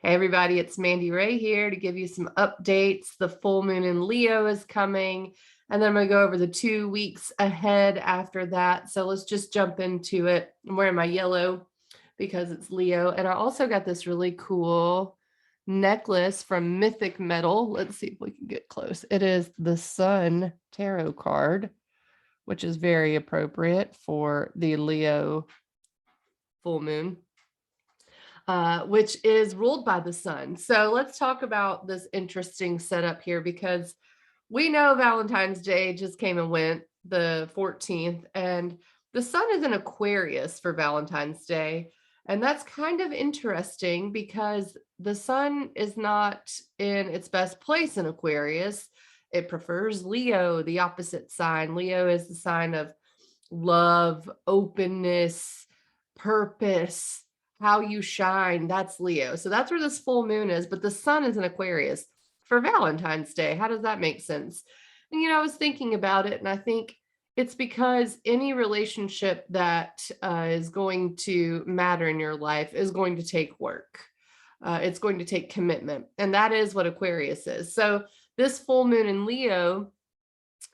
Hey everybody, it's Mandy Ray here to give you some updates. The full moon in Leo is coming, and then I'm going to go over the 2 weeks ahead after that. So let's just jump into it. I'm wearing my yellow because it's Leo, and I also got this really cool necklace from Mythic Metal. Let's see if we can get close. It is the Sun Tarot card, which is very appropriate for the Leo full moon. Which is ruled by the sun. So let's talk about this interesting setup here, because we know Valentine's Day just came and went, the 14th, and the sun is in Aquarius for Valentine's Day. And that's kind of interesting because the sun is not in its best place in Aquarius. It prefers Leo, the opposite sign. Leo is the sign of love, openness, purpose, how you shine. That's Leo. So that's where this full moon is, but the sun is in Aquarius for Valentine's Day. How does that make sense? And, I was thinking about it, and I think it's because any relationship that is going to matter in your life is going to take work. It's going to take commitment. And that is what Aquarius is. So this full moon in Leo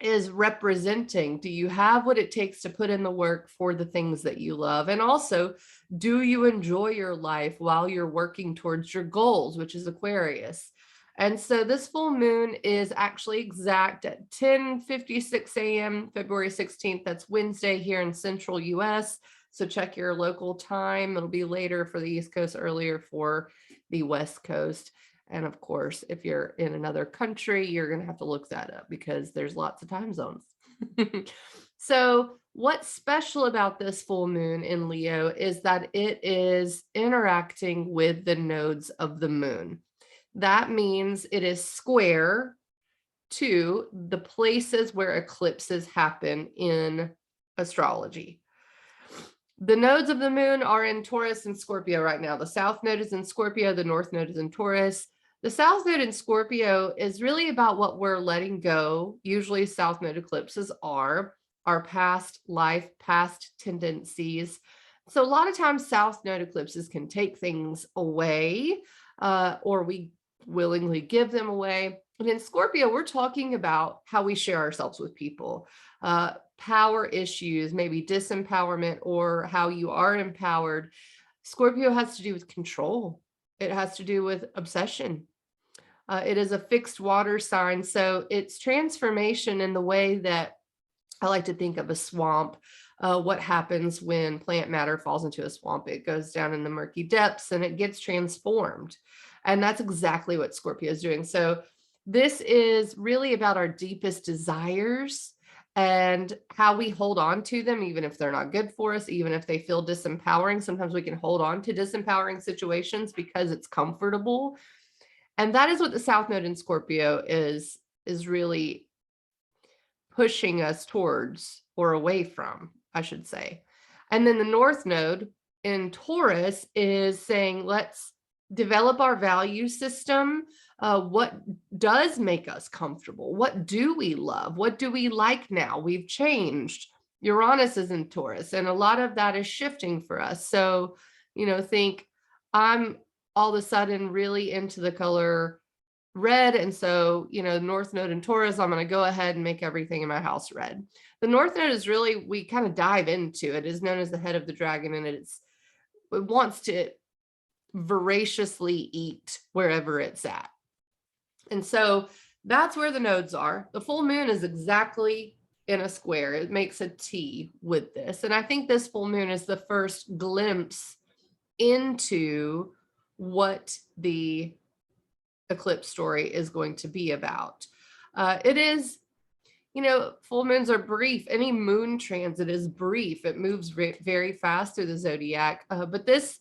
is representing, do you have what it takes to put in the work for the things that you love? And also, do you enjoy your life while you're working towards your goals, which is Aquarius? And so this full moon is actually exact at 10:56 a.m. February 16th. That's Wednesday here in central US. So check your local time. It'll be later for the East Coast, earlier for the West Coast. And of course, if you're in another country, you're going to have to look that up because there's lots of time zones. So what's special about this full moon in Leo is that it is interacting with the nodes of the moon. That means it is square to the places where eclipses happen in astrology. The nodes of the moon are in Taurus and Scorpio right now. The south node is in Scorpio, the north node is in Taurus. The south node in Scorpio is really about what we're letting go. Usually south node eclipses are our past life, past tendencies. So a lot of times south node eclipses can take things away, or we willingly give them away. And in Scorpio, we're talking about how we share ourselves with people, power issues, maybe disempowerment, or how you are empowered. Scorpio has to do with control. It has to do with obsession. It is a fixed water sign. So it's transformation in the way that I like to think of a swamp. What happens when plant matter falls into a swamp? It goes down in the murky depths and it gets transformed. And that's exactly what Scorpio is doing. So this is really about our deepest desires and how we hold on to them, even if they're not good for us, even if they feel disempowering. Sometimes we can hold on to disempowering situations because it's comfortable. And that is what the South Node in Scorpio is really pushing us towards, or away from, I should say. And then the North Node in Taurus is saying, let's develop our value system. What does make us comfortable? What do we love? What do we like now? We've changed. Uranus is in Taurus, and a lot of that is shifting for us. So, think I'm all of a sudden really into the color red. And so, North Node in Taurus, I'm going to go ahead and make everything in my house red. The North Node is really, we kind of dive into it. It is known as the head of the dragon, and it wants to voraciously eat wherever it's at. And so that's where the nodes are. The full moon is exactly in a square. It makes a T with this. And I think this full moon is the first glimpse into what the eclipse story is going to be about. It is, full moons are brief. Any moon transit is brief. It moves very fast through the zodiac. But this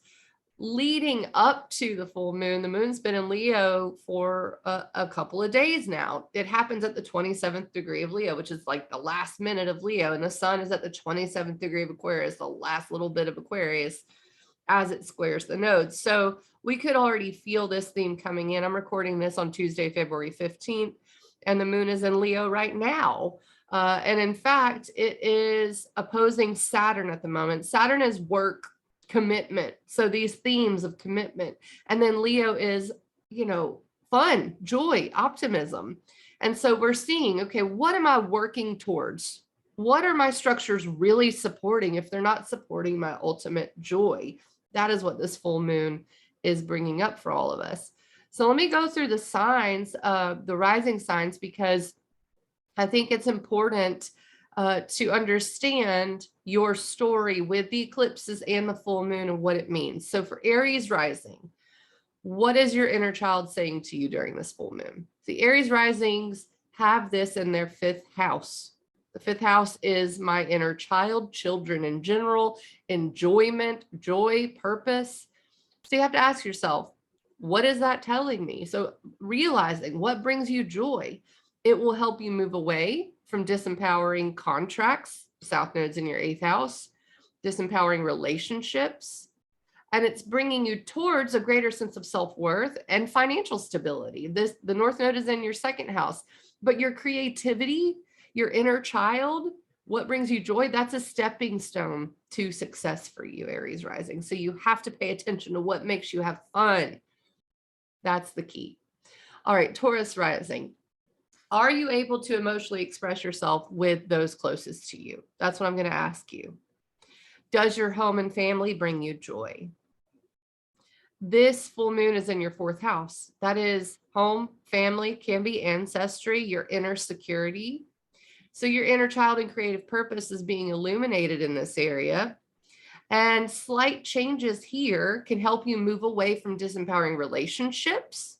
leading up to the full moon, the moon's been in Leo for a couple of days now. It happens at the 27th degree of Leo, which is like the last minute of Leo. And the sun is at the 27th degree of Aquarius, the last little bit of Aquarius, as it squares the nodes. So we could already feel this theme coming in. I'm recording this on Tuesday, February 15th, and the moon is in Leo right now. And in fact, it is opposing Saturn at the moment. Saturn is work, commitment. So these themes of commitment. And then Leo is, fun, joy, optimism. And so we're seeing, okay, what am I working towards? What are my structures really supporting if they're not supporting my ultimate joy? That is what this full moon is bringing up for all of us. So let me go through the signs, the rising signs, because I think it's important to understand your story with the eclipses and the full moon and what it means. So for Aries rising, what is your inner child saying to you during this full moon? The Aries risings have this in their fifth house. The fifth house is my inner child, children in general, enjoyment, joy, purpose. So you have to ask yourself, what is that telling me? So realizing what brings you joy, it will help you move away from disempowering contracts, south nodes in your eighth house, disempowering relationships, and it's bringing you towards a greater sense of self-worth and financial stability. The north node is in your second house, but your creativity, your inner child, what brings you joy, that's a stepping stone to success for you, Aries rising. So you have to pay attention to what makes you have fun. That's the key. All right, Taurus rising. Are you able to emotionally express yourself with those closest to you? That's what I'm going to ask you. Does your home and family bring you joy? This full moon is in your fourth house. That is home, family, can be ancestry, your inner security. So your inner child and creative purpose is being illuminated in this area. And slight changes here can help you move away from disempowering relationships,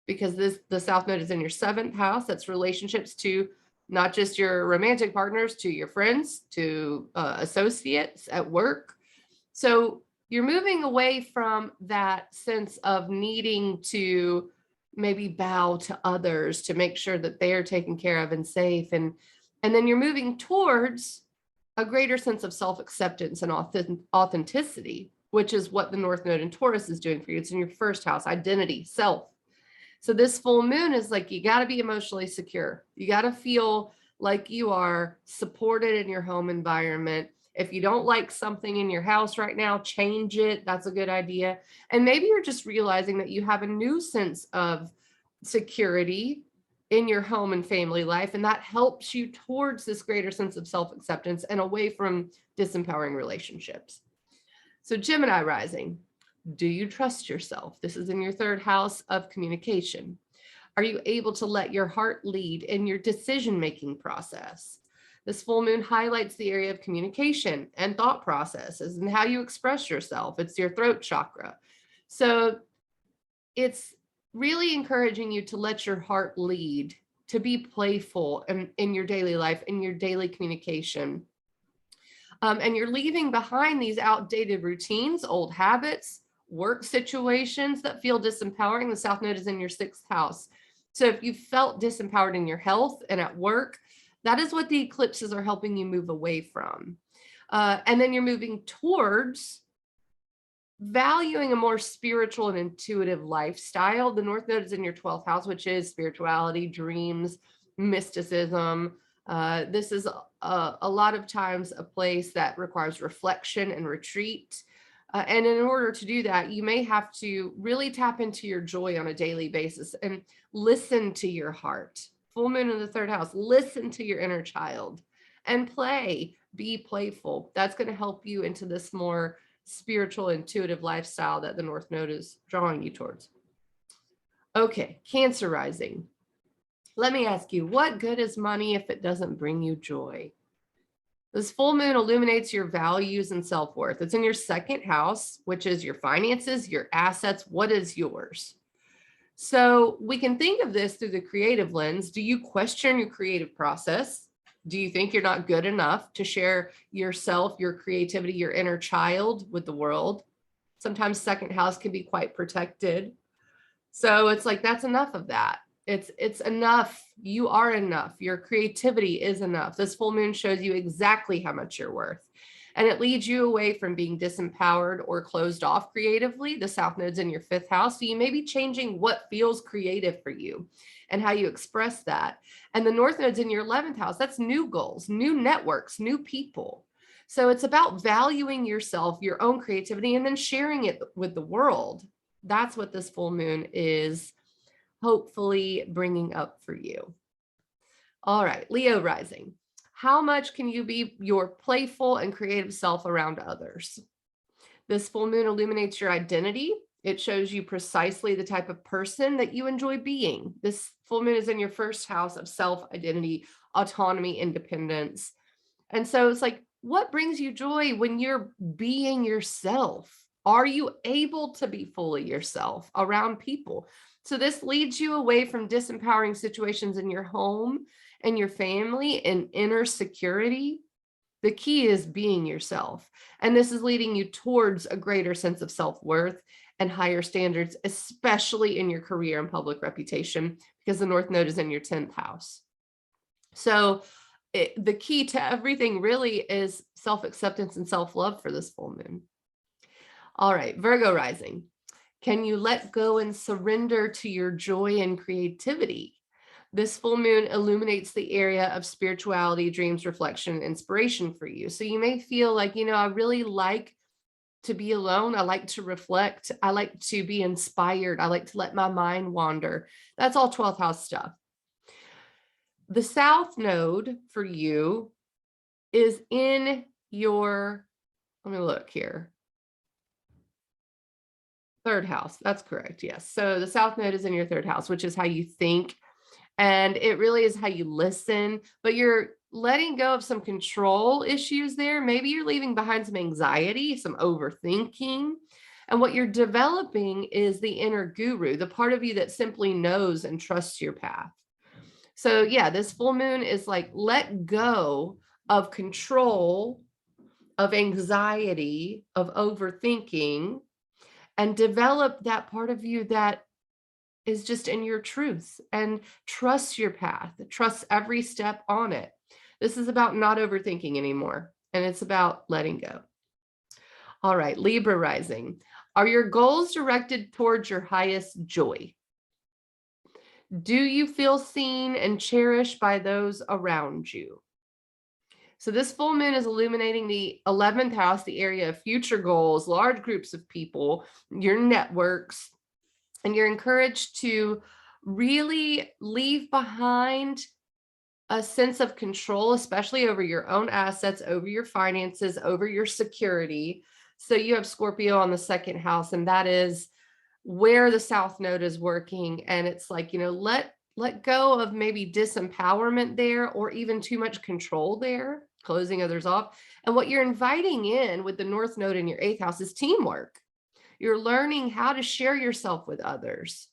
because the south node is in your seventh house. That's relationships to not just your romantic partners, to your friends, to associates at work. So you're moving away from that sense of needing to maybe bow to others to make sure that they are taken care of and safe. And then you're moving towards a greater sense of self-acceptance and authenticity, which is what the north node in Taurus is doing for you. It's in your first house, identity, self. So this full moon is like, you got to be emotionally secure. You got to feel like you are supported in your home environment. If you don't like something in your house right now, change it. That's a good idea. And maybe you're just realizing that you have a new sense of security in your home and family life, and that helps you towards this greater sense of self-acceptance and away from disempowering relationships. So Gemini rising. Do you trust yourself? This is in your third house of communication. Are you able to let your heart lead in your decision-making process? This full moon highlights the area of communication and thought processes and how you express yourself. It's your throat chakra. So it's really encouraging you to let your heart lead, to be playful in your daily life, in your daily communication. And you're leaving behind these outdated routines, old habits, work situations that feel disempowering. The south node is in your sixth house. So if you felt disempowered in your health and at work, that is what the eclipses are helping you move away from. And then you're moving towards valuing a more spiritual and intuitive lifestyle. The north node is in your 12th house, which is spirituality, dreams, mysticism. This is a lot of times a place that requires reflection and retreat. And in order to do that, you may have to really tap into your joy on a daily basis and listen to your heart. Full moon in the third house, listen to your inner child and play, be playful. That's going to help you into this more spiritual, intuitive lifestyle that the north node is drawing you towards. Okay, Cancer rising. Let me ask you, what good is money if it doesn't bring you joy? This full moon illuminates your values and self-worth. It's in your second house, which is your finances, your assets. What is yours? So we can think of this through the creative lens. Do you question your creative process? Do you think you're not good enough to share yourself, your creativity, your inner child with the world? Sometimes second house can be quite protected. So it's like, that's enough of that. It's enough. You are enough. Your creativity is enough. This full moon shows you exactly how much you're worth. And it leads you away from being disempowered or closed off creatively. The south node's in your fifth house. So you may be changing what feels creative for you and how you express that. And the north node's in your 11th house. That's new goals, new networks, new people. So it's about valuing yourself, your own creativity, and then sharing it with the world. That's what this full moon is hopefully bringing up for you. All right, Leo rising. How much can you be your playful and creative self around others? This full moon illuminates your identity. It shows you precisely the type of person that you enjoy being. This full moon is in your first house of self-identity, autonomy, independence. And so it's like, what brings you joy when you're being yourself? Are you able to be fully yourself around people? So this leads you away from disempowering situations in your home and your family and inner security. The key is being yourself. And this is leading you towards a greater sense of self-worth and higher standards, especially in your career and public reputation, because the North Node is in your 10th house. So the key to everything really is self-acceptance and self-love for this full moon. All right, Virgo rising. Can you let go and surrender to your joy and creativity? This full moon illuminates the area of spirituality, dreams, reflection, inspiration for you. So you may feel like, I really like to be alone. I like to reflect. I like to be inspired. I like to let my mind wander. That's all 12th house stuff. The South Node for you is in your, let me look here. 3rd house. That's correct. Yes. So the South Node is in your 3rd house, which is how you think. And it really is how you listen, but you're letting go of some control issues there. Maybe you're leaving behind some anxiety, some overthinking. And what you're developing is the inner guru, the part of you that simply knows and trusts your path. So yeah, this full moon is like, let go of control, of anxiety, of overthinking, and develop that part of you that is just in your truth, and trust your path, trust every step on it. This is about not overthinking anymore, and it's about letting go. All right, Libra rising. Are your goals directed towards your highest joy? Do you feel seen and cherished by those around you? So this full moon is illuminating the 11th house, the area of future goals, large groups of people, your networks, and you're encouraged to really leave behind a sense of control, especially over your own assets, over your finances, over your security. So you have Scorpio on the 2nd house, and that is where the South Node is working. And it's like, let go of maybe disempowerment there, or even too much control there, closing others off. And what you're inviting in with the North Node in your 8th house is teamwork. You're learning how to share yourself with others.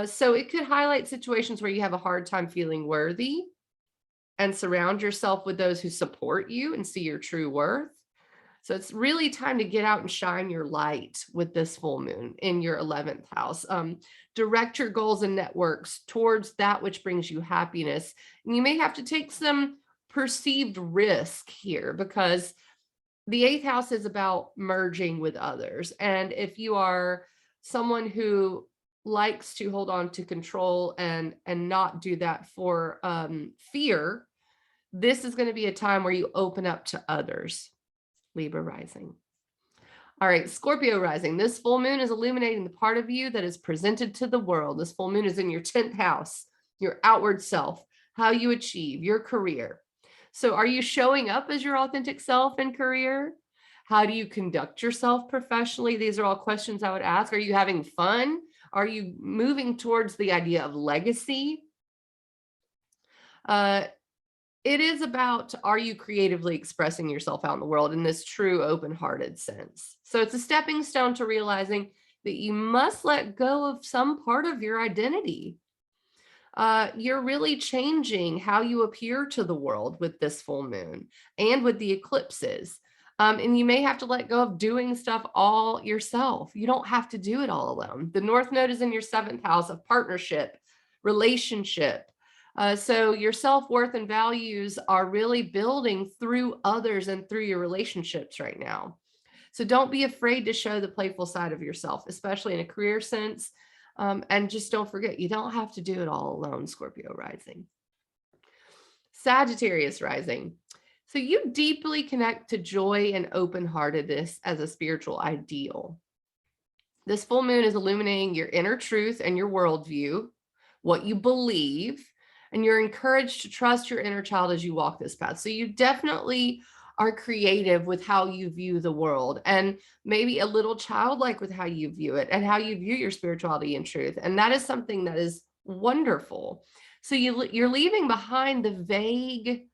So it could highlight situations where you have a hard time feeling worthy, and surround yourself with those who support you and see your true worth. So it's really time to get out and shine your light with this full moon in your 11th house. Direct your goals and networks towards that which brings you happiness. And you may have to take some perceived risk here, because the 8th house is about merging with others. And if you are someone who likes to hold on to control and not do that for fear, this is going to be a time where you open up to others. Libra rising. All right, Scorpio rising. This full moon is illuminating the part of you that is presented to the world. This full moon is in your 10th house, your outward self, how you achieve your career. So are you showing up as your authentic self in career? How do you conduct yourself professionally? These are all questions I would ask. Are you having fun? Are you moving towards the idea of legacy? It is about, are you creatively expressing yourself out in the world in this true open-hearted sense? So it's a stepping stone to realizing that you must let go of some part of your identity. You're really changing how you appear to the world with this full moon and with the eclipses. And you may have to let go of doing stuff all yourself. You don't have to do it all alone. The North Node is in your 7th house of partnership, relationship. So your self-worth and values are really building through others and through your relationships right now. So don't be afraid to show the playful side of yourself, especially in a career sense. And just don't forget, you don't have to do it all alone, Scorpio rising. Sagittarius rising. So you deeply connect to joy and open-heartedness as a spiritual ideal. This full moon is illuminating your inner truth and your worldview, what you believe, and you're encouraged to trust your inner child as you walk this path. So you definitely are creative with how you view the world, and maybe a little childlike with how you view it and how you view your spirituality and truth. And that is something that is wonderful. So you're leaving behind the vague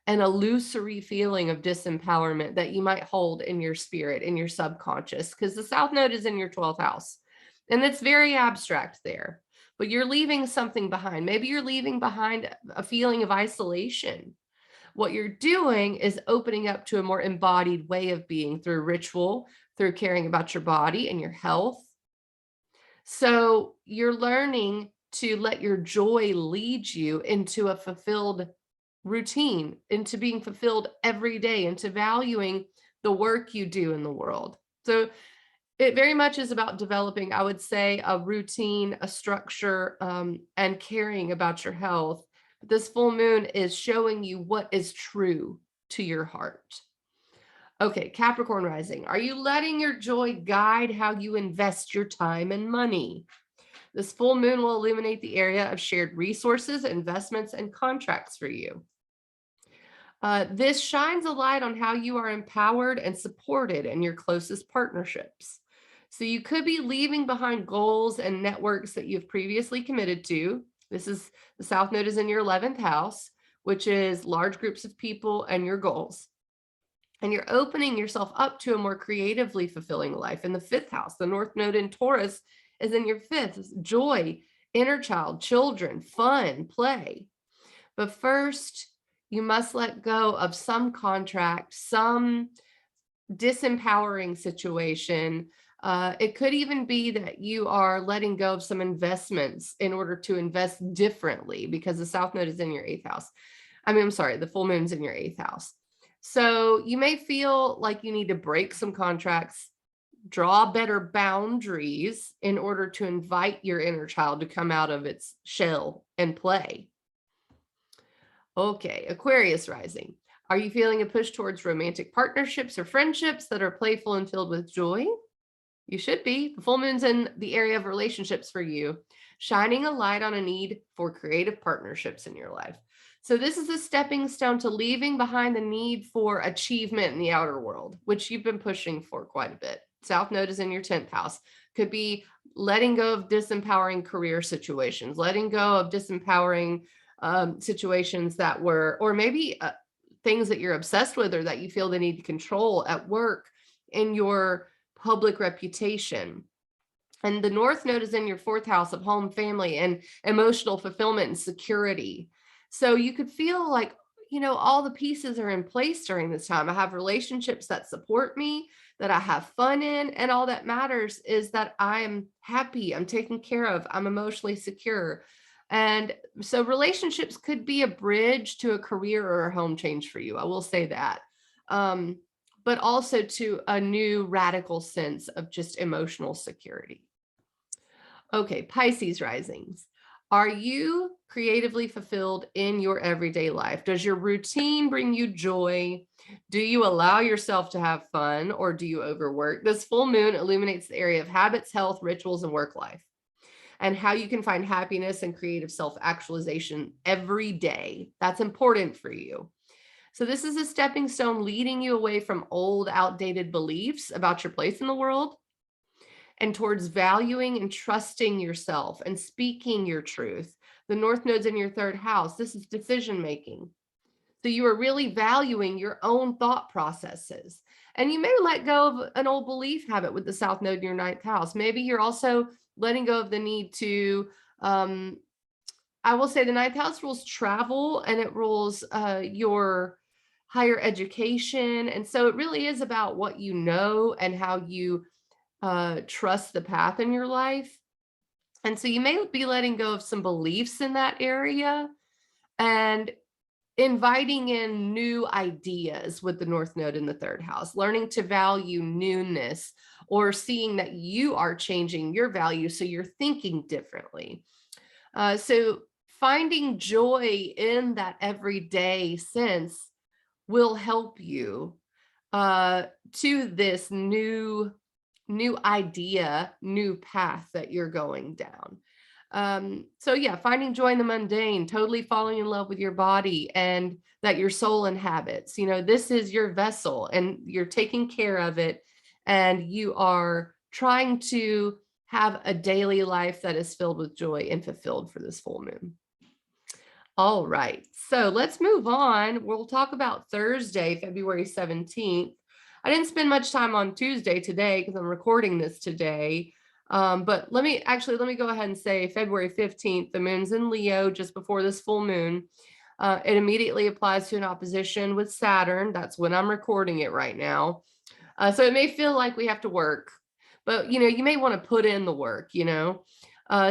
an illusory feeling of disempowerment that you might hold in your spirit, in your subconscious, because the South Node is in your 12th house. And it's very abstract there, but you're leaving something behind. Maybe you're leaving behind a feeling of isolation. What you're doing is opening up to a more embodied way of being through ritual, through caring about your body and your health. So you're learning to let your joy lead you into a fulfilled routine, into being fulfilled every day, into valuing the work you do in the world. So it very much is about developing, I would say, a routine, a structure, and caring about your health. But this full moon is showing you what is true to your heart. Okay, Capricorn rising. Are you letting your joy guide how you invest your time and money? This full moon will illuminate the area of shared resources, investments, and contracts for you. This shines a light on how you are empowered and supported in your closest partnerships. So you could be leaving behind goals and networks that you've previously committed to. This is the South Node is in your 11th house, which is large groups of people and your goals. And you're opening yourself up to a more creatively fulfilling life in the 5th house. The North Node in Taurus is in your 5th. Joy, inner child, children, fun, play. But first, you must let go of some contract, some disempowering situation. It could even be that you are letting go of some investments in order to invest differently, because the South Node is in your 8th house. I'm sorry, the full moon's in your 8th house. So you may feel like you need to break some contracts, draw better boundaries in order to invite your inner child to come out of its shell and play. Okay, Aquarius rising. Are you feeling a push towards romantic partnerships or friendships that are playful and filled with joy? You should be. The full moon's in the area of relationships for you, shining a light on a need for creative partnerships in your life. So this is a stepping stone to leaving behind the need for achievement in the outer world, which you've been pushing for quite a bit. South Node is in your 10th house. Could be letting go of disempowering career situations, letting go of disempowering situations that were, or maybe things that you're obsessed with or that you feel the need to control at work, in your public reputation. And the North Node is in your 4th house of home, family, and emotional fulfillment and security. So you could feel like, all the pieces are in place during this time. I have relationships that support me, that I have fun in, and all that matters is that I'm happy, I'm taken care of, I'm emotionally secure. And so relationships could be a bridge to a career or a home change for you. I will say that. But also to a new radical sense of just emotional security. Okay, Pisces risings. Are you creatively fulfilled in your everyday life? Does your routine bring you joy? Do you allow yourself to have fun, or do you overwork? This full moon illuminates the area of habits, health, rituals, and work life, and how you can find happiness and creative self-actualization every day. That's important for you. So this is a stepping stone leading you away from old, outdated beliefs about your place in the world, and towards valuing and trusting yourself and speaking your truth. The North Node's in your 3rd house. This is decision making. So you are really valuing your own thought processes. And you may let go of an old belief habit with the South Node in your 9th house. Maybe you're also letting go of the need to, I will say the 9th house rules travel, and it rules your higher education. And so it really is about what you know and how you trust the path in your life. And so you may be letting go of some beliefs in that area and inviting in new ideas with the North Node in the 3rd house, learning to value newness, or seeing that you are changing your values, so you're thinking differently. So finding joy in that everyday sense will help you to this new idea, new path that you're going down. So yeah, finding joy in the mundane, totally falling in love with your body and that your soul inhabits. You know, this is your vessel and you're taking care of it, and you are trying to have a daily life that is filled with joy and fulfilled for this full moon. All right, so let's move on. We'll talk about Thursday, February 17th. I didn't spend much time on Tuesday today because I'm recording this today. But let me go ahead and say February 15th, the moon's in Leo just before this full moon. It immediately applies to an opposition with Saturn. That's when I'm recording it right now. So it may feel like we have to work, but you may want to put in the work,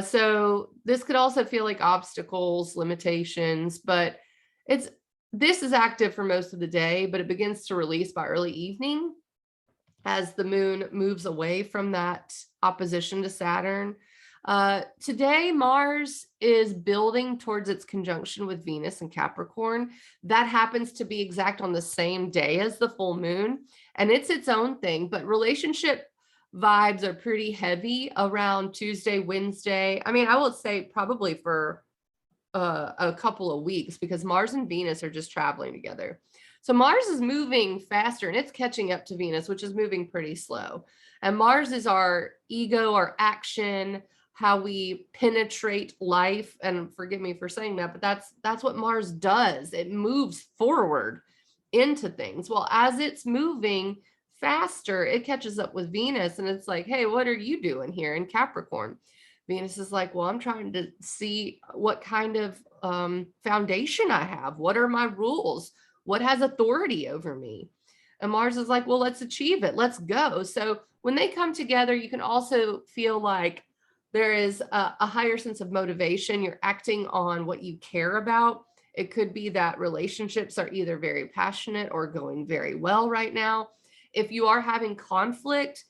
so this could also feel like obstacles, limitations, but this is active for most of the day, but it begins to release by early evening as the moon moves away from that opposition to Saturn. Today, Mars is building towards its conjunction with Venus and Capricorn. That happens to be exact on the same day as the full moon, and it's its own thing, but relationship vibes are pretty heavy around Tuesday, Wednesday. I mean, I would say probably for a couple of weeks, because Mars and Venus are just traveling together. So Mars is moving faster and it's catching up to Venus, which is moving pretty slow. And Mars is our ego, our action, how we penetrate life. And forgive me for saying that, but that's what Mars does. It moves forward into things. Well, as it's moving faster, it catches up with Venus and it's like, hey, what are you doing here in Capricorn? Venus is like, well, I'm trying to see what kind of foundation I have. What are my rules? What has authority over me? And Mars is like, well, let's achieve it. Let's go. So when they come together, you can also feel like there is a higher sense of motivation. You're acting on what you care about. It could be that relationships are either very passionate or going very well right now. If you are having conflict,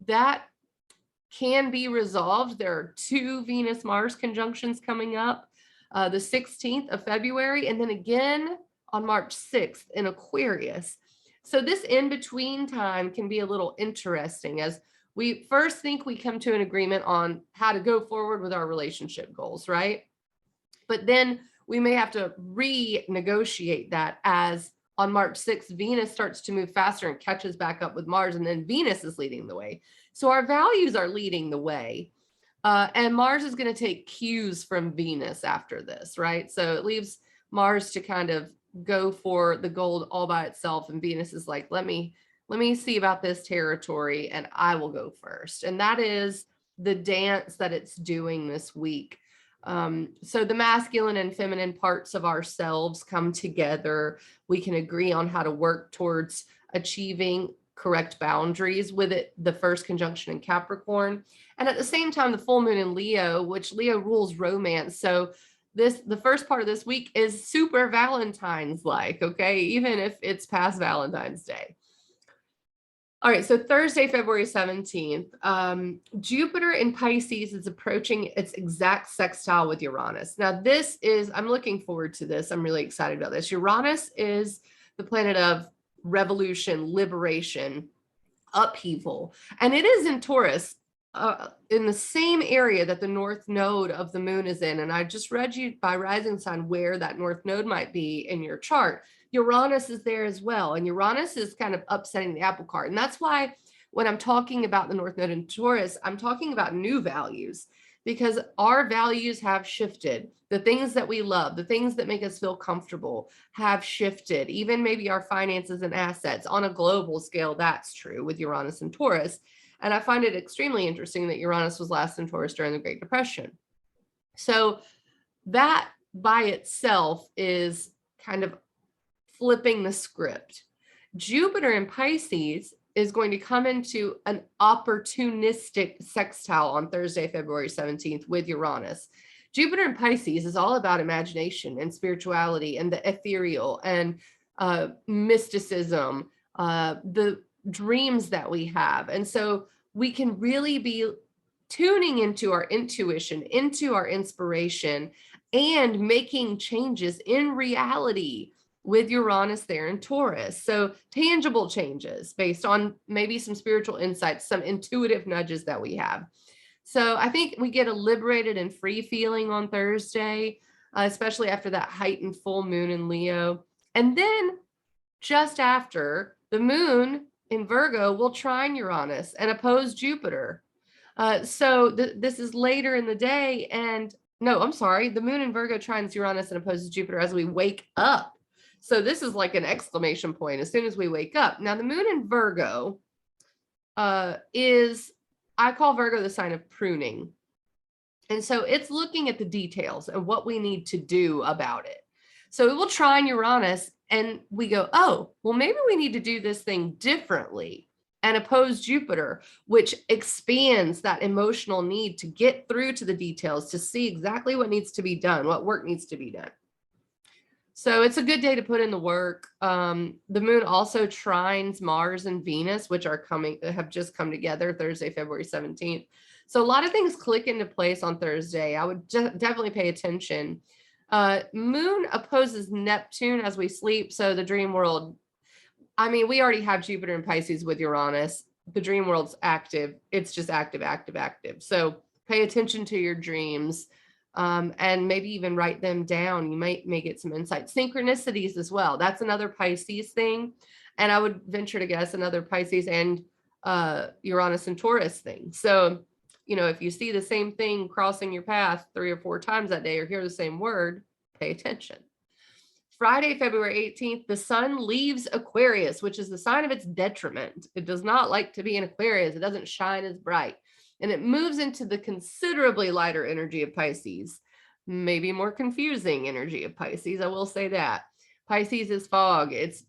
that can be resolved. There are 2 Venus-Mars conjunctions coming up, the 16th of February, and then again on March 6th in Aquarius. So this in-between time can be a little interesting as we first think we come to an agreement on how to go forward with our relationship goals, right? But then we may have to renegotiate that as on March 6th, Venus starts to move faster and catches back up with Mars, and then Venus is leading the way. So our values are leading the way. And Mars is going to take cues from Venus after this, right? So it leaves Mars to kind of go for the gold all by itself. And Venus is like, let me see about this territory and I will go first. And that is the dance that it's doing this week. So the masculine and feminine parts of ourselves come together. We can agree on how to work towards achieving correct boundaries with it, the first conjunction in Capricorn. And at the same time, the full moon in Leo, which Leo rules romance. So the first part of this week is super Valentine's like, okay, even if it's past Valentine's Day. All right, so Thursday, February 17th, Jupiter in Pisces is approaching its exact sextile with Uranus. Now, I'm looking forward to this. I'm really excited about this. Uranus is the planet of revolution, liberation, upheaval, and it is in Taurus, in the same area that the north node of the moon is in. And I just read you by rising sign where that north node might be in your chart. Uranus is there as well. And Uranus is kind of upsetting the apple cart. And that's why when I'm talking about the north node in Taurus, I'm talking about new values, because our values have shifted. The things that we love, the things that make us feel comfortable have shifted. Even maybe our finances and assets on a global scale, that's true with Uranus and Taurus. And I find it extremely interesting that Uranus was last in Taurus during the Great Depression. So that by itself is kind of flipping the script. Jupiter in Pisces is going to come into an opportunistic sextile on Thursday, February 17th with Uranus. Jupiter in Pisces is all about imagination and spirituality and the ethereal and mysticism, the dreams that we have. And so we can really be tuning into our intuition, into our inspiration, and making changes in reality with Uranus there in Taurus. So tangible changes based on maybe some spiritual insights, some intuitive nudges that we have. So I think we get a liberated and free feeling on Thursday, especially after that heightened full moon in Leo. And then just after, the moon in Virgo will trine Uranus and oppose Jupiter. So this is later in the day. And no, I'm sorry. The moon in Virgo trines Uranus and opposes Jupiter as we wake up. So this is like an exclamation point as soon as we wake up. Now, the moon in Virgo I call Virgo the sign of pruning. And so it's looking at the details and what we need to do about it. So it will trine Uranus and we go, oh, well, maybe we need to do this thing differently, and oppose Jupiter, which expands that emotional need to get through to the details, to see exactly what needs to be done, what work needs to be done. So it's a good day to put in the work. The moon also trines Mars and Venus, which have just come together Thursday, February 17th. So a lot of things click into place on Thursday. I would definitely pay attention. Moon opposes Neptune as we sleep. So the dream world, I mean, we already have Jupiter and Pisces with Uranus. The dream world's active. It's just active, active, active. So pay attention to your dreams. And maybe even write them down. You may get some insight. Synchronicities as well. That's another Pisces thing. And I would venture to guess another Pisces and Uranus and Taurus thing. So, if you see the same thing crossing your path 3 or 4 times that day, or hear the same word, pay attention. Friday, February 18th, the sun leaves Aquarius, which is the sign of its detriment. It does not like to be in Aquarius. It doesn't shine as bright. And it moves into the considerably lighter energy of Pisces, maybe more confusing energy of Pisces. I will say that. Pisces is fog. It's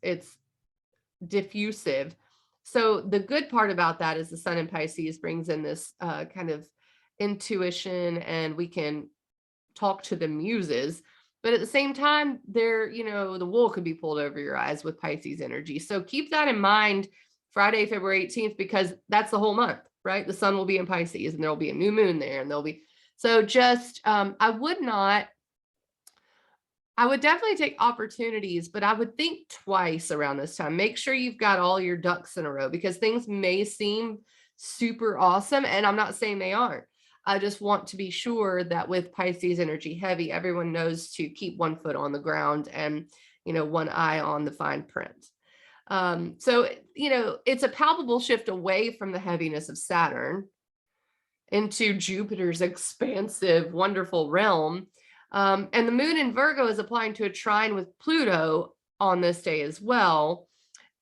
diffusive. So the good part about that is the sun in Pisces brings in this kind of intuition, and we can talk to the muses. But at the same time, the wool could be pulled over your eyes with Pisces energy. So keep that in mind Friday, February 18th, because that's the whole month. Right? The sun will be in Pisces and there'll be a new moon there, and so just, I would definitely take opportunities, but I would think twice around this time. Make sure you've got all your ducks in a row, because things may seem super awesome. And I'm not saying they aren't. I just want to be sure that with Pisces energy heavy, everyone knows to keep one foot on the ground and, one eye on the fine print. So, it's a palpable shift away from the heaviness of Saturn into Jupiter's expansive, wonderful realm. And the moon in Virgo is applying to a trine with Pluto on this day as well.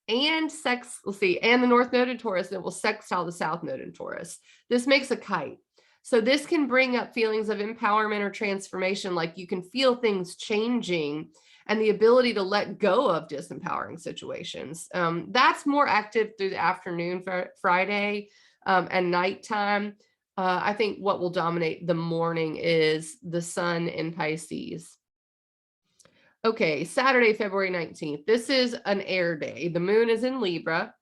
And and the North Node in Taurus, it will sextile the South Node in Taurus. This makes a kite. So this can bring up feelings of empowerment or transformation, like you can feel things changing, and the ability to let go of disempowering situations. That's more active through the afternoon, Friday, and nighttime. I think what will dominate the morning is the sun in Pisces. Okay, Saturday, February 19th. This is an air day. The moon is in Libra.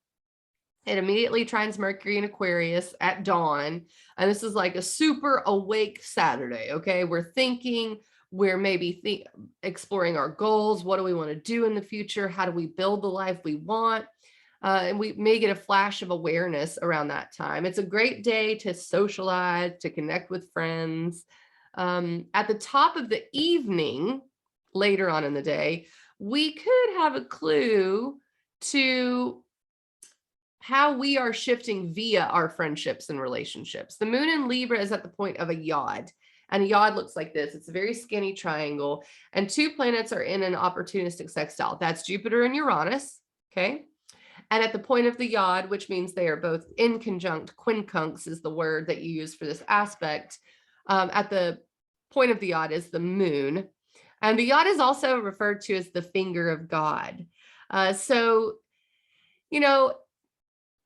It immediately trines Mercury in Aquarius at dawn. And this is like a super awake Saturday, okay? We're thinking, we're maybe exploring our goals. What do we want to do in the future? How do we build the life we want? And we may get a flash of awareness around that time. It's a great day to socialize, to connect with friends. At the top of the evening, later on in the day, we could have a clue to how we are shifting via our friendships and relationships. The moon in Libra is at the point of a yod. And a yod looks like this. It's a very skinny triangle. And 2 planets are in an opportunistic sextile. That's Jupiter and Uranus. Okay. And at the point of the yod, which means they are both in conjunct, quincunx is the word that you use for this aspect. At the point of the yod is the moon. And the yod is also referred to as the finger of God. So,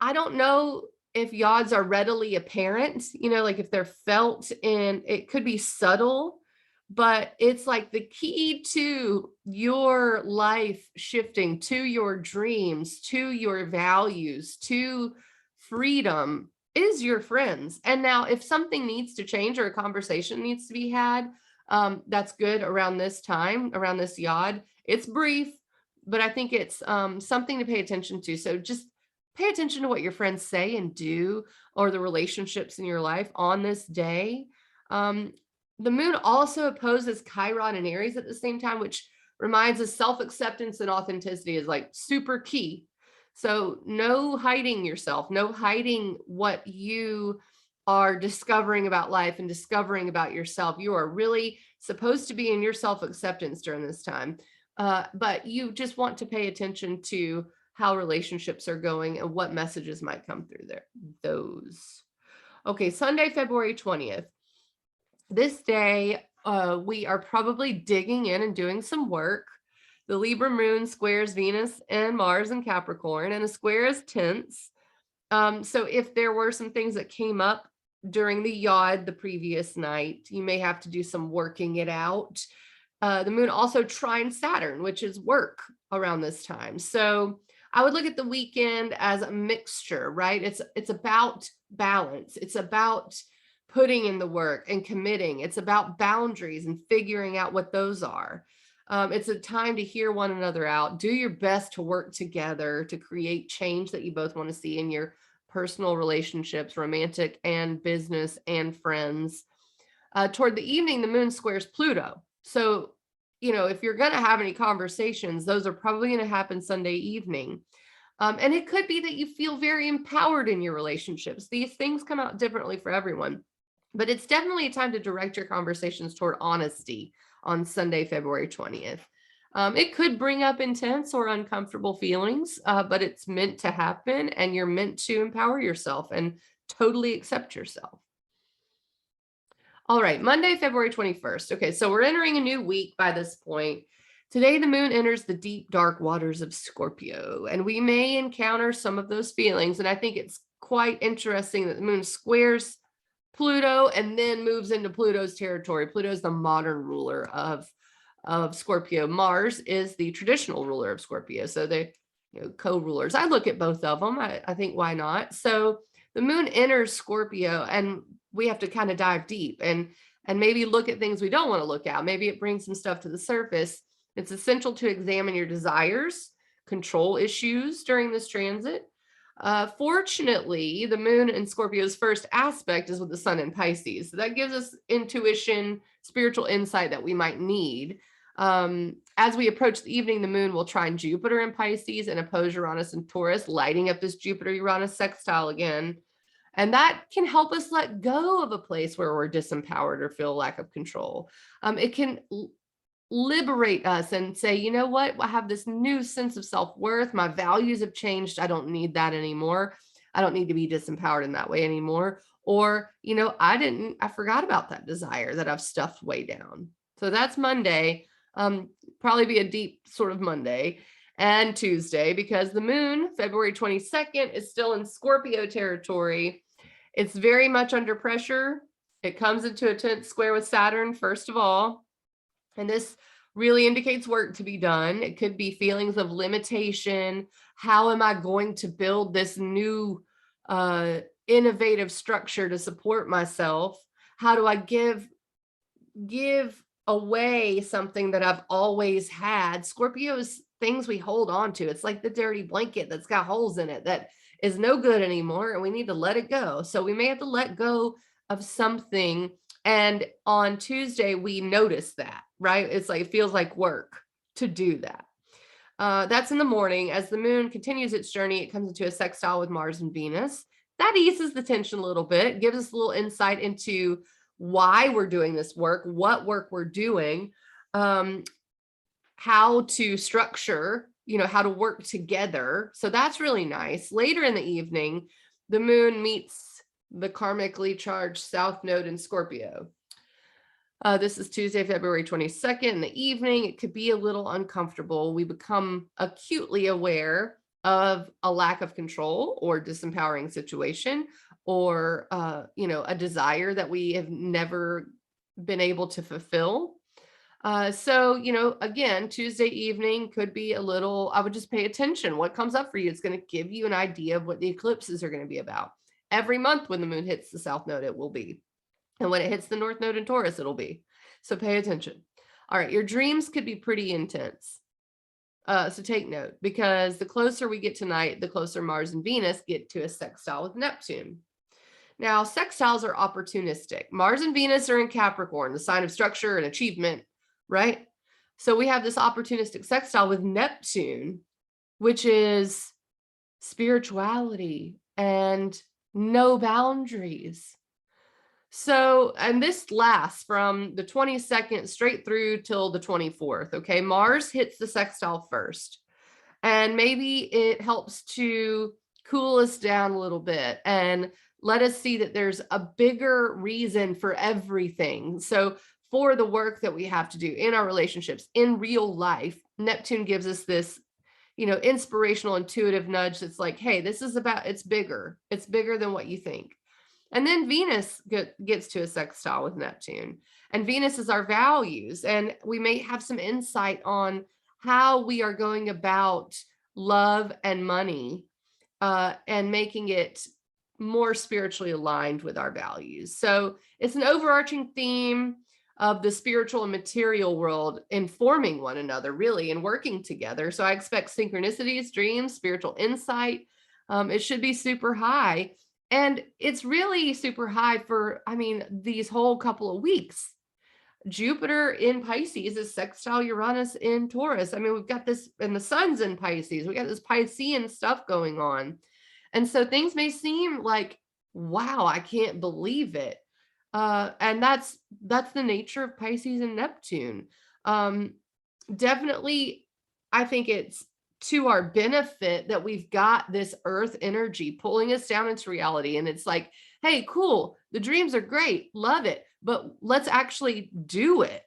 I don't know if yods are readily apparent, like if they're felt, and it could be subtle, but it's like the key to your life shifting, to your dreams, to your values, to freedom is your friends. And now if something needs to change or a conversation needs to be had, that's good around this time, around this yod. It's brief, but I think it's something to pay attention to. So just pay attention to what your friends say and do, or the relationships in your life on this day. Um, the moon also opposes Chiron and Aries at the same time, which reminds us self-acceptance and authenticity is like super key. So no hiding yourself, no hiding what you are discovering about life and discovering about yourself. You are really supposed to be in your self-acceptance during this time. But you just want to pay attention to how relationships are going and what messages might come through there. Those. Okay, Sunday, February 20th. This day, we are probably digging in and doing some work. The Libra moon squares Venus and Mars in Capricorn, and a square is tense. So if there were some things that came up during the yod the previous night, you may have to do some working it out. The moon also trines Saturn, which is work around this time. So I would look at the weekend as a mixture, right? It's about balance. It's about putting in the work and committing. It's about boundaries and figuring out what those are. It's a time to hear one another out. Do your best to work together to create change that you both want to see in your personal relationships, romantic and business and friends. Toward the evening, the moon squares Pluto. So, if you're going to have any conversations, those are probably going to happen Sunday evening. And it could be that you feel very empowered in your relationships. These things come out differently for everyone, but it's definitely a time to direct your conversations toward honesty on Sunday, February 20th. It could bring up intense or uncomfortable feelings, but it's meant to happen, and you're meant to empower yourself and totally accept yourself. All right, Monday, February 21st. Okay, so we're entering a new week by this point. Today, the moon enters the deep, dark waters of Scorpio, and we may encounter some of those feelings. And I think it's quite interesting that the moon squares Pluto and then moves into Pluto's territory. Pluto is the modern ruler of Scorpio. Mars is the traditional ruler of Scorpio. So they co-rulers. I look at both of them. I think, why not? So the moon enters Scorpio, and we have to kind of dive deep and maybe look at things we don't want to look at. Maybe it brings some stuff to the surface. It's essential to examine your desires, control issues during this transit. Fortunately, the moon in Scorpio's first aspect is with the sun in Pisces. So that gives us intuition, spiritual insight that we might need. As we approach the evening, the moon will trine Jupiter in Pisces and oppose Uranus and Taurus, lighting up this Jupiter-Uranus sextile again. And that can help us let go of a place where we're disempowered or feel lack of control. It can liberate us and say, you know what, I have this new sense of self-worth. My values have changed. I don't need that anymore. I don't need to be disempowered in that way anymore. Or, I forgot about that desire that I've stuffed way down. So that's Monday. Probably be a deep sort of Monday. And Tuesday, because the moon, February 22nd, is still in Scorpio territory. It's very much under pressure. It comes into a tense square with Saturn, first of all. And this really indicates work to be done. It could be feelings of limitation. How am I going to build this new innovative structure to support myself? How do I give away something that I've always had? Scorpio's things we hold on to. It's like the dirty blanket that's got holes in it that is no good anymore, and we need to let it go. So we may have to let go of something. And on Tuesday, we notice that, right? It's like, it feels like work to do that. That's in the morning. As the moon continues its journey, it comes into a sextile with Mars and Venus. That eases the tension a little bit, gives us a little insight into why we're doing this work, what work we're doing, how to structure, how to work together. So that's really nice. Later in the evening, the moon meets the karmically charged south node in Scorpio. This is Tuesday, February 22nd in the evening. It could be a little uncomfortable. We become acutely aware of a lack of control or disempowering situation, or, a desire that we have never been able to fulfill. So, again, Tuesday evening could be a little, I would just pay attention. What comes up for you? It's going to give you an idea of what the eclipses are going to be about. Every month when the moon hits the south node, it will be. And when it hits the north node in Taurus, it'll be. So pay attention. All right. Your dreams could be pretty intense. So take note, because the closer we get tonight, the closer Mars and Venus get to a sextile with Neptune. Now, sextiles are opportunistic. Mars and Venus are in Capricorn, the sign of structure and achievement, right? So we have this opportunistic sextile with Neptune, which is spirituality and no boundaries. So, and this lasts from the 22nd straight through till the 24th. Okay. Mars hits the sextile first, and maybe it helps to cool us down a little bit and let us see that there's a bigger reason for everything. So, for the work that we have to do in our relationships, in real life, Neptune gives us this, inspirational, intuitive nudge that's like, hey, this is about, it's bigger than what you think. And then Venus gets to a sextile with Neptune, and Venus is our values. And we may have some insight on how we are going about love and money, and making it more spiritually aligned with our values. So it's an overarching theme of the spiritual and material world informing one another, really, and working together. So I expect synchronicities, dreams, spiritual insight. It should be super high. And it's really super high for, these whole couple of weeks. Jupiter in Pisces is sextile Uranus in Taurus. We've got this, and the sun's in Pisces. We got this Piscean stuff going on. And so things may seem like, wow, I can't believe it. And that's the nature of Pisces and Neptune. Definitely, I think it's to our benefit that we've got this earth energy pulling us down into reality. And it's like, hey, cool, the dreams are great, love it, but let's actually do it,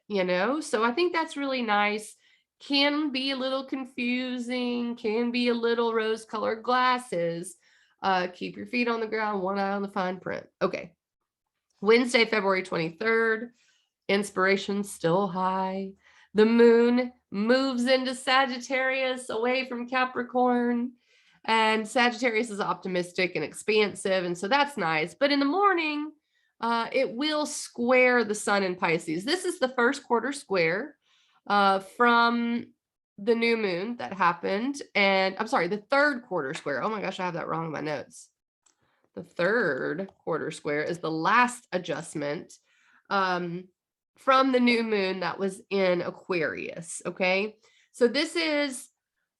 So I think that's really nice. Can be a little confusing, can be a little rose-colored glasses. Keep your feet on the ground, one eye on the fine print. Okay. Wednesday, February 23rd, inspiration still high. The moon moves into Sagittarius, away from Capricorn. And Sagittarius is optimistic and expansive, and so that's nice. But in the morning, it will square the sun in Pisces. This is the first quarter square from the new moon that happened. And I'm sorry, the third quarter square. Oh my gosh, I have that wrong in my notes. The third quarter square is the last adjustment from the new moon that was in Aquarius. Okay. So this is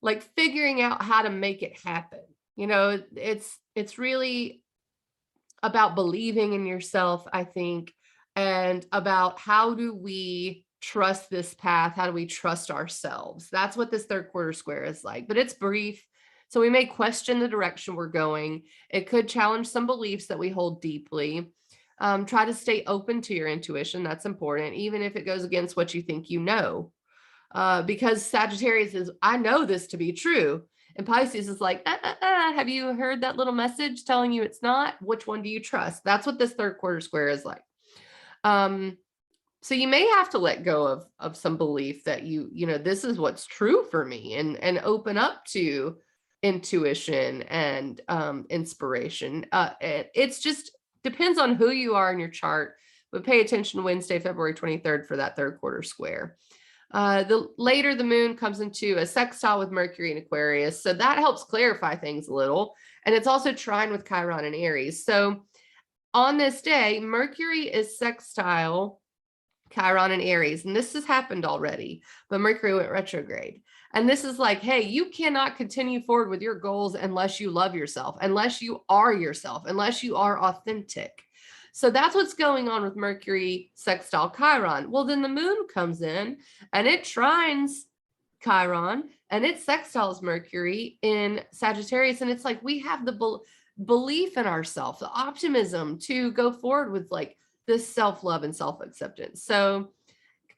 like figuring out how to make it happen. It's really about believing in yourself, I think, and about how do we trust this path? How do we trust ourselves? That's what this third quarter square is like, but it's brief. So we may question the direction we're going. It could challenge some beliefs that we hold deeply. Try to stay open to your intuition. That's important, even if it goes against what you think you know. Because Sagittarius is, I know this to be true. And Pisces is like, have you heard that little message telling you it's not? Which one do you trust? That's what this third quarter square is like. So you may have to let go of some belief that this is what's true for me, and open up to intuition and inspiration. It's just depends on who you are in your chart, but pay attention Wednesday, February 23rd for that third quarter square. The later the moon comes into a sextile with Mercury in Aquarius. So that helps clarify things a little. And it's also trine with Chiron and Aries. So on this day, Mercury is sextile Chiron and Aries. And this has happened already, but Mercury went retrograde. And this is like, hey, you cannot continue forward with your goals unless you love yourself, unless you are yourself, unless you are authentic. So that's what's going on with Mercury sextile Chiron. Well, then the moon comes in and it trines Chiron and it sextiles Mercury in Sagittarius. And it's like, we have the belief in ourselves, the optimism to go forward with like this self-love and self-acceptance. So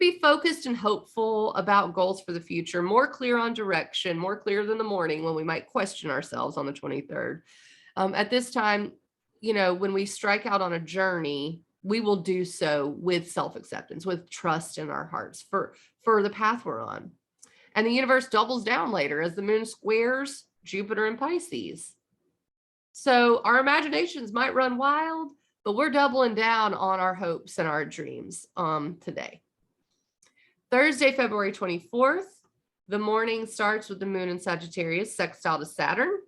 be focused and hopeful about goals for the future, more clear on direction, more clear than the morning when we might question ourselves on the 23rd. At this time, when we strike out on a journey, we will do so with self-acceptance, with trust in our hearts for the path we're on. And the universe doubles down later as the moon squares Jupiter and Pisces. So our imaginations might run wild, but we're doubling down on our hopes and our dreams today. Thursday, February 24th, The morning starts with the moon in Sagittarius, sextile to Saturn.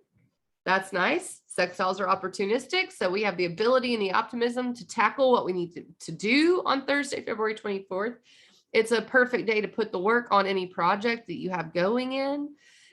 That's nice. Sextiles are opportunistic, so we have the ability and the optimism to tackle what we need to do on Thursday, February 24th. It's a perfect day to put the work on any project that you have going in.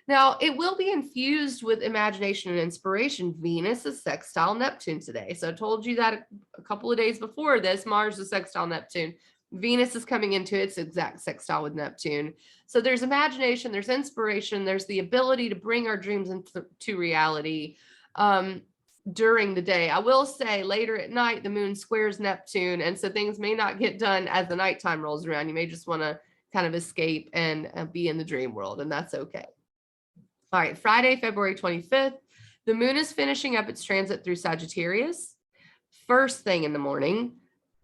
Now, it will be infused with imagination and inspiration. Venus is sextile Neptune today. So I told you that a couple of days before this. Mars is sextile Neptune. Venus is coming into its exact sextile with Neptune. So there's imagination, there's inspiration, there's the ability to bring our dreams into reality during the day. I will say later at night, the moon squares Neptune. And so things may not get done as the nighttime rolls around. You may just want to kind of escape and be in the dream world, and that's okay. All right, Friday, February 25th, the moon is finishing up its transit through Sagittarius. First thing in the morning,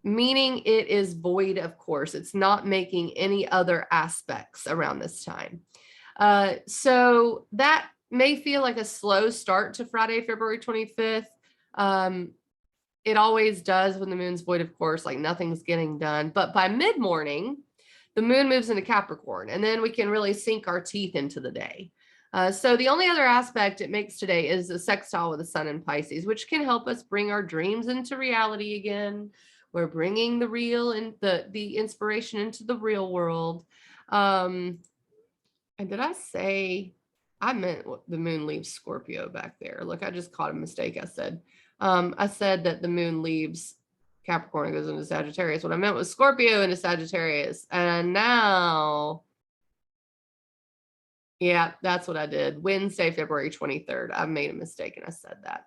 meaning it is void of course. It's not making any other aspects around this time. So that may feel like a slow start to Friday, February 25th. It always does when the moon's void of course, like nothing's getting done. But by mid-morning, the moon moves into Capricorn, and then we can really sink our teeth into the day. So the only other aspect it makes today is a sextile with the sun in Pisces, which can help us bring our dreams into reality again. We're bringing the real and the inspiration into the real world. And did I say, I meant the moon leaves Scorpio back there. Look, I just caught a mistake. I said that the moon leaves Capricorn and goes into Sagittarius. What I meant was Scorpio into Sagittarius. And now, yeah, that's what I did. Wednesday, February 23rd. I made a mistake and I said that.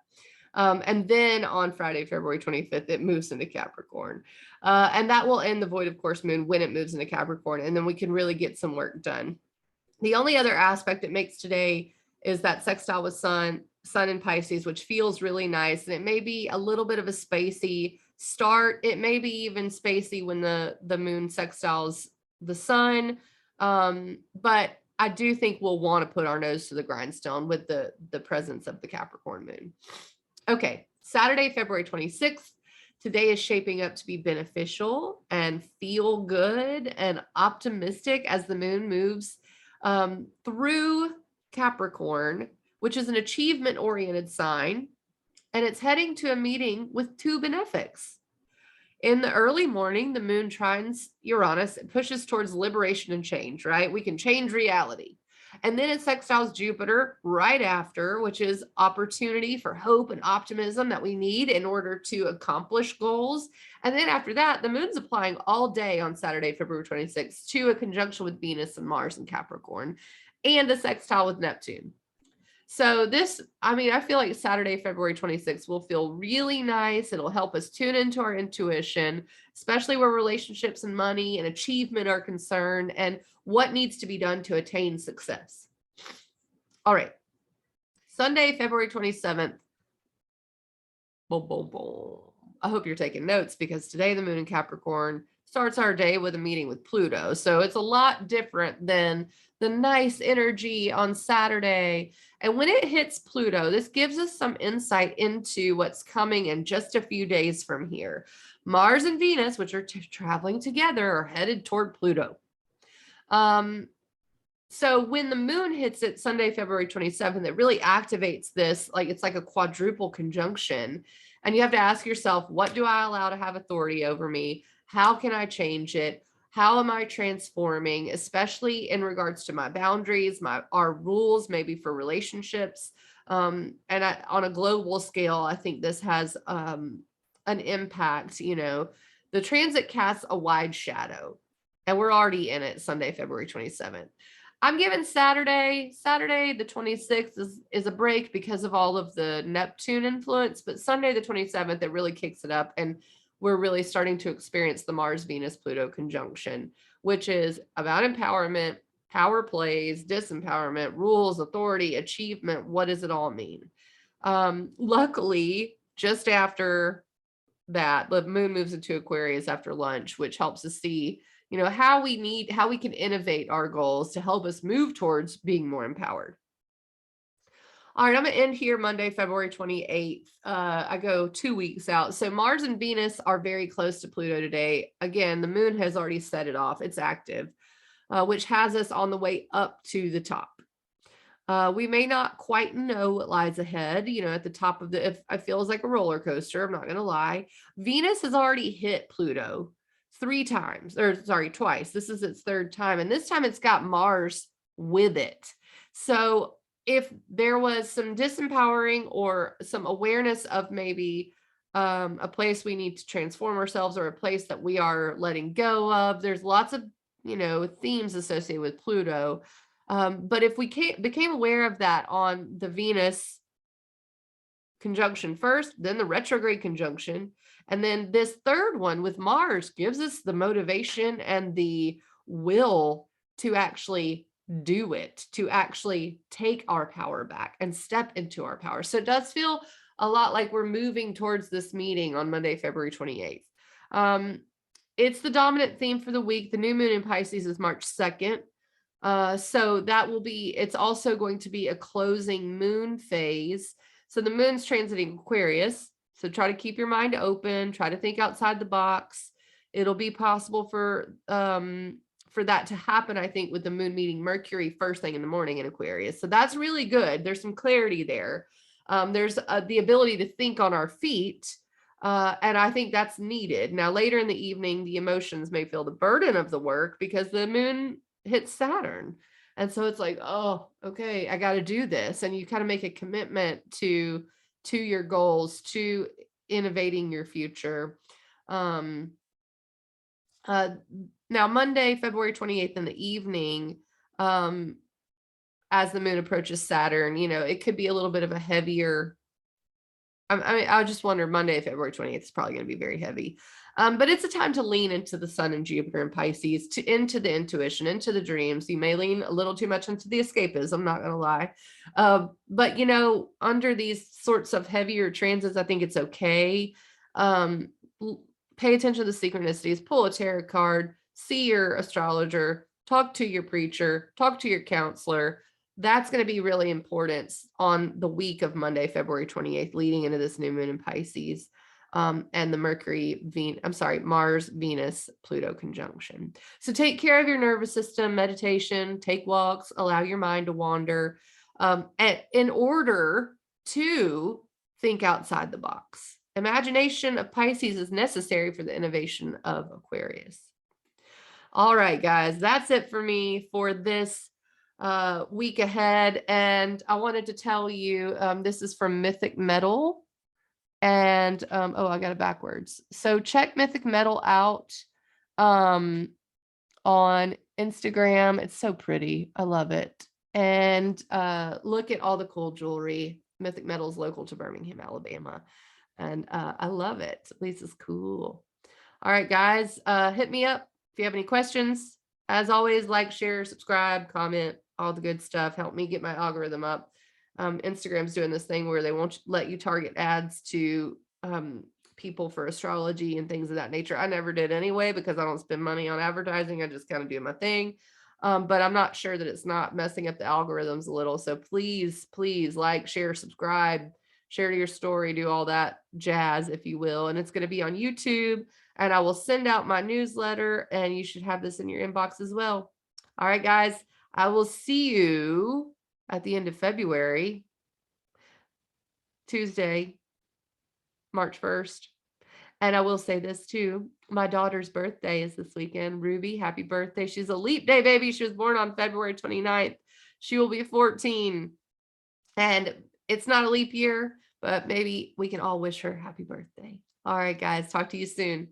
And then on Friday, February 25th, it moves into Capricorn. And that will end the void of course moon when it moves into Capricorn. And then we can really get some work done. The only other aspect it makes today is that sextile with sun in Pisces, which feels really nice. And it may be a little bit of a spacey start. It may be even spacey when the moon sextiles the sun. But I do think we'll want to put our nose to the grindstone with the presence of the Capricorn moon. Okay, Saturday, February 26th. Today is shaping up to be beneficial and feel good and optimistic as the moon moves through Capricorn, which is an achievement-oriented sign, and it's heading to a meeting with two benefics. In the early morning, the moon trines Uranus. It pushes towards liberation and change, right? We can change reality. And then it sextiles Jupiter right after, which is opportunity for hope and optimism that we need in order to accomplish goals. And then after that, the moon's applying all day on Saturday, February 26th to a conjunction with Venus and Mars and Capricorn and a sextile with Neptune. So this, I feel like Saturday, February 26th will feel really nice. It'll help us tune into our intuition, especially where relationships and money and achievement are concerned and what needs to be done to attain success. All right. Sunday, February 27th. Boom, boom, boom. I hope you're taking notes because today the moon in Capricorn starts our day with a meeting with Pluto. So it's a lot different than the nice energy on Saturday. And when it hits Pluto, this gives us some insight into what's coming in just a few days from here. Mars and Venus, which are traveling together, are headed toward Pluto. So when the moon hits it Sunday, February 27th, it really activates this, like it's like a quadruple conjunction. And you have to ask yourself, what do I allow to have authority over me? How can I change it? How am I transforming, especially in regards to my boundaries, our rules, maybe for relationships? On a global scale, I think this has an impact. The transit casts a wide shadow, and we're already in it Sunday, February 27th. I'm giving Saturday the 26th is a break because of all of the Neptune influence, but Sunday the 27th, it really kicks it up, and we're really starting to experience the Mars-Venus-Pluto conjunction, which is about empowerment, power plays, disempowerment, rules, authority, achievement. What does it all mean? Luckily, just after that, the moon moves into Aquarius after lunch, which helps us see how we can innovate our goals to help us move towards being more empowered. All right, I'm going to end here Monday, February 28th. I go 2 weeks out. So Mars and Venus are very close to Pluto today. Again, the moon has already set it off. It's active. which has us on the way up to the top. We may not quite know what lies ahead, at the top of it feels like a roller coaster. I'm not going to lie. Venus has already hit Pluto twice. This is its third time. And this time it's got Mars with it. So if there was some disempowering or some awareness of maybe a place we need to transform ourselves, or a place that we are letting go of, there's lots of, themes associated with Pluto. But if we became aware of that on the Venus conjunction first, then the retrograde conjunction, and then this third one with Mars gives us the motivation and the will to actually do it, to actually take our power back and step into our power. So it does feel a lot like we're moving towards this meeting on Monday, February 28th. It's the dominant theme for the week. The new moon in Pisces is March 2nd. So that will be, it's also going to be a closing moon phase. So the moon's transiting Aquarius. So try to keep your mind open, try to think outside the box. It'll be possible for that to happen, I think, with the moon meeting Mercury first thing in the morning in Aquarius. So that's really good. There's some clarity there. There's the ability to think on our feet. And I think that's needed. Now, later in the evening, the emotions may feel the burden of the work because the moon hits Saturn. And so it's like, oh, okay, I got to do this. And you kind of make a commitment to your goals, to innovating your future. Now, Monday, February 28th in the evening, as the moon approaches Saturn, it could be a little bit of a heavier, I just wonder, Monday, February 28th is probably going to be very heavy. But it's a time to lean into the sun and Jupiter and Pisces, into the intuition, into the dreams. You may lean a little too much into the escapism, not going to lie. But, under these sorts of heavier transits, I think it's okay. Pay attention to the synchronicities, pull a tarot card, see your astrologer, talk to your preacher, talk to your counselor. That's going to be really important on the week of Monday, February 28th, leading into this new moon in Pisces, and the Mars, Venus, Pluto conjunction. So take care of your nervous system, meditation, take walks, allow your mind to wander, in order to think outside the box. Imagination of Pisces is necessary for the innovation of Aquarius. All right, guys, that's it for me for this week ahead. And I wanted to tell you, this is from Mythic Metal. And I got it backwards. So check Mythic Metal out on Instagram. It's so pretty. I love it. And look at all the cool jewelry. Mythic Metal is local to Birmingham, Alabama. And I love it. Lisa's cool. All right, guys, hit me up if you have any questions. As always, like, share, subscribe, comment, all the good stuff. Help me get my algorithm up. Instagram's doing this thing where they won't let you target ads to people for astrology and things of that nature. I never did anyway, because I don't spend money on advertising. I just kind of do my thing. But I'm not sure that it's not messing up the algorithms a little. So please, like, share, subscribe, share your story, do all that jazz, if you will. And it's going to be on YouTube, and I will send out my newsletter, and you should have this in your inbox as well. All right, guys, I will see you at the end of February, Tuesday, March 1st. And I will say this too. My daughter's birthday is this weekend. Ruby, happy birthday. She's a leap day baby. She was born on February 29th. She will be 14. And it's not a leap year, but maybe we can all wish her happy birthday. All right, guys, talk to you soon.